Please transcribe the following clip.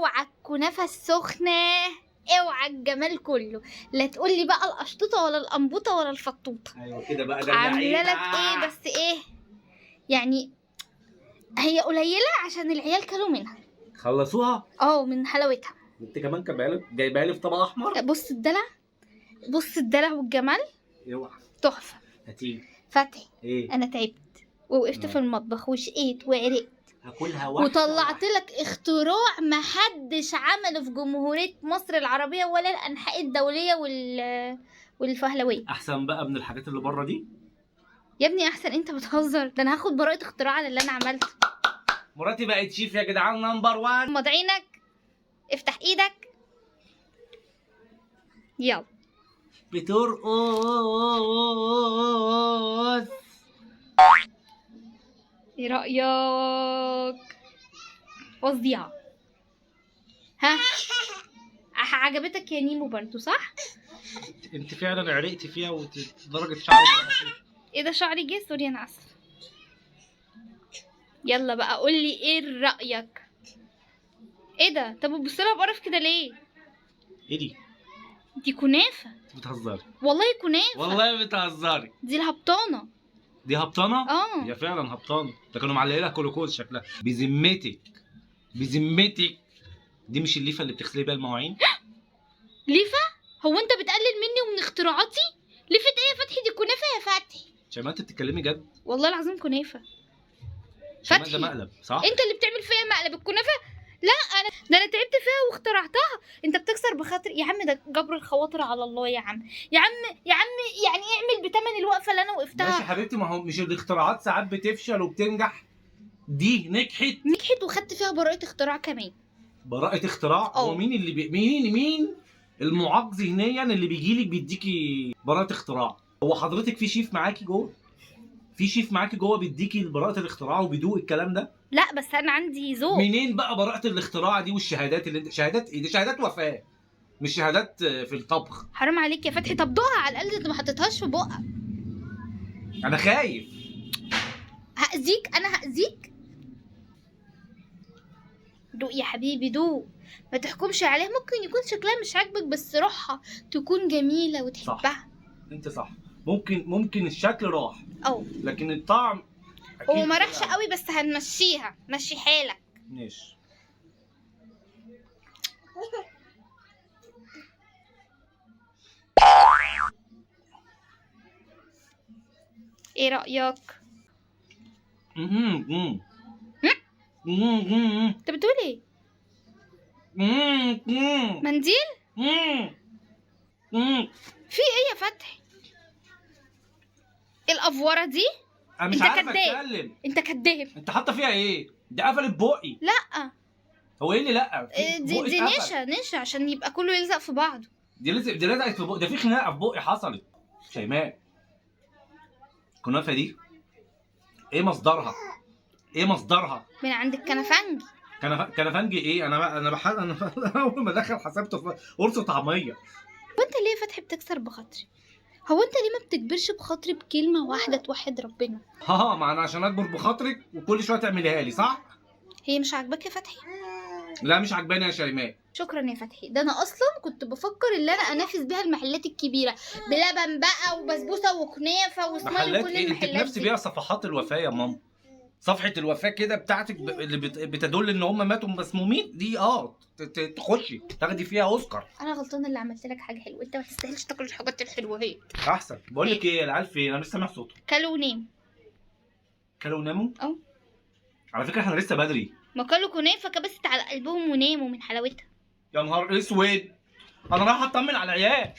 اوعى الكنافه السخنه، اوعى الجمال كله، لا تقول لي بقى القشطوطه ولا القنبوطه ولا الفطوطه. ايوه كده بقى، ده عامله لك ايه بس ايه يعني، هي قليله عشان العيال كلوا منها. خلصوها؟ من حلاوتها. انت كمان جايبها لي في طبق احمر. بص الدلع، بص الدلع والجمال. اوعى. تحفه. هاتيه. فتحي ايه؟ انا تعبت ووقفت في المطبخ وشقيت وعرقت هاكلها واحده وطلعت لك اختراع محدش عمله في جمهورية مصر العربية ولا الأنحاء الدولية والفهلوية. احسن بقى من الحاجات اللي بره دي. يا ابني أحسن، أنت بتهزر، ده أنا هاخد براءة اختراع على اللي أنا عملته. مراتي بقت شيف يا جدعان، نمبر 1. غمض عينك، افتح إيدك، يلا. بترقص. ايه رأيك؟ فظيعة. ها عجبتك يا نيمو برضو صح؟ انت فعلا عرقتي فيها ودرجه شعرك. ايه ده شعري جه، سوري انا اسفه. يلا بقى قولي ايه رأيك. ايه ده؟ طب بتبصلها بقرف كده ليه؟ ايه دي؟ دي كنافة. بتهزري؟ والله كنافة. والله بتهزري. دي الهبطانة. دي هبطانه؟ اه هي فعلا هبطانه، ده كانوا معلقين لها كلوكوز شكلها. بذمتك بذمتك دي مش الليفه اللي بتغسلي بيها المواعين؟ ليفة؟ هو انت بتقلل مني ومن اختراعاتي؟ ليفة ايه يا فتحي؟ دي كنافة يا فتحي. شيماء انت بتتكلمي جد؟ والله العظيم كنافة. شيماء فتحي ده مقلب صح؟ انت اللي بتعمل فيا مقلب الكنافة. لا انا تعبت فيها واخترعتها. انت بتكسر بخاطر يا عم، ده جبر الخواطر على الله يا عم. يا عم يعني اعمل بتمن الوقفة اللي انا وقفتها. ماشي يا حبيبتي، ما هو مش الاختراعات ساعات بتفشل وبتنجح؟ دي نجحت وخدت فيها براءة اختراع كمان. براءة اختراع؟ هو مين اللي مين المعاق ذهنيا اللي بيجي لك بيديكي براءة اختراع؟ هو حضرتك في شيف معاكي جوه؟ في شيف معاكي جوه بيديكي براءة الاختراع وبيدوق الكلام ده؟ لا بس انا عندي ذوق. منين بقى براءة الاختراع دي والشهادات اللي انت شهادات ايه دي؟ شهادات وفاة مش شهادات في الطبخ. حرام عليك يا فتحي، طب دوقها على الاقل، انت ما حطيتهاش في بقك. انا خايف. هأذيك، انا هأذيك. دوق يا حبيبي دوق، ما تحكمش عليها، ممكن يكون شكلها مش عاجبك بس روحها تكون جميلة وتحبها. صح. انت صح، ممكن الشكل راح لكن الطعم هو ما راحش قوي، بس هنمشيها، مشي حالك. ماشي. ايه رأيك؟ انت بتقول ايه؟ منديل؟ في ايه يا فتحي؟ ايه الافوره دي؟ انا مش عارف اتكلم. انت كداب. انت حاطه فيها ايه؟ دي قفلت بقي. لا هو ايه اللي لا؟ دي نشا عشان يبقى كله يلزق في بعضه. دي لزقت في بقي، ده في خناقه في بقي حصلت. شيماء الكنافه دي ايه مصدرها؟ ايه مصدرها؟ من عند الكنفنجي. كنفنجي ايه؟ انا اول ما دخل حسبته في قرص طعميه. وانت ليه يا فتحي بتكسر بخاطري؟ هو انت ليه ما بتكبرش بخاطري بكلمه واحده توحد ربنا؟ ما انا عشان اكبر بخاطرك وكل شويه تعمليها لي صح؟ هي مش عاجباك يا فتحي؟ لا مش عجباني يا شيماء. شكرا يا فتحي، ده انا اصلا كنت بفكر ان انا انافس بيها المحلات الكبيره بلبن بقى وبسبوسه وكنافه وسمايل محلات وكل ايه؟ المحلات انت بنفس بيها صفحات الوفاه يا ماما. صفحه الوفاه كده بتاعتك اللي بتدل ان هم ماتوا مسمومين دي تخشي تاخدي فيها اوسكار. انا غلطانه اللي عملت لك حاجه حلوه، انت ما تستاهلش تاكل الحاجات الحلوه هي. احسن. بقول لك ايه، العيال فين؟ انا مش سامع صوته. كلوا ونام. كلوا وناموا؟ على فكره احنا لسه بدري. ما كلوا كنافه كبست على قلبهم وناموا من حلاوتها. يا نهار اسود، انا رايح اطمن على العيال.